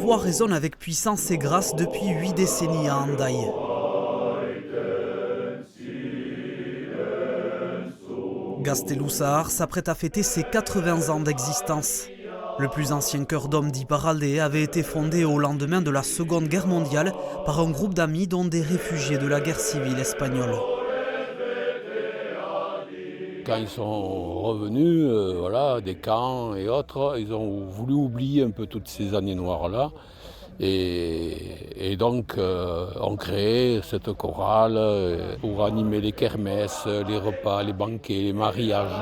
voix résonne avec puissance et grâce depuis 8 décennies à Hendaye. Gazteluzzahar s'apprête à fêter ses 80 ans d'existence. Le plus ancien chœur d'hommes d'Iparralde avait été fondé au lendemain de la Seconde Guerre mondiale par un groupe d'amis dont des réfugiés de la guerre civile espagnole. Quand ils sont revenus, des camps et autres, ils ont voulu oublier un peu toutes ces années noires-là. Et donc, on crée cette chorale pour animer les kermesses, les repas, les banquets, les mariages.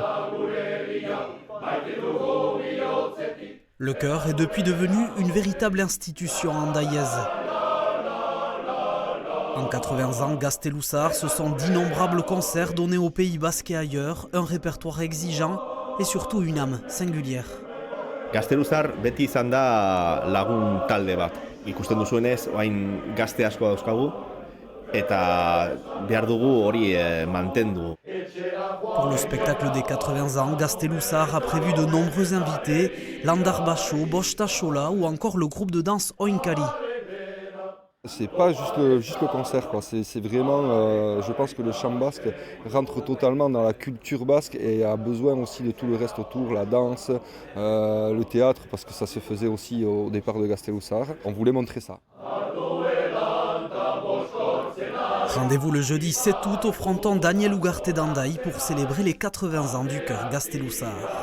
Le chœur est depuis devenu une véritable institution andaïaise. En 80 ans, Gazteluzzahar, ce sont d'innombrables concerts donnés au Pays Basque et ailleurs, un répertoire exigeant et surtout une âme singulière. Gazteluzzahar beti izan da lagun talde bat. Ikusten duzuenez, orain gazte asko dauzkagu eta behar dugu hori mantendu. Pour le spectacle des 80 ans, Gazteluzzahar a prévu de nombreux invités, Landar Basho, Bosta Chola ou encore le groupe de danse Oinkari. C'est pas juste le concert, quoi. C'est vraiment, je pense que le chant basque rentre totalement dans la culture basque et a besoin aussi de tout le reste autour, la danse, le théâtre, parce que ça se faisait aussi au départ de Gazteluzzahar. On voulait montrer ça. Rendez-vous le jeudi 7 août au fronton Daniel Ugarte d'Hendaye pour célébrer les 80 ans du chœur Gazteluzzahar.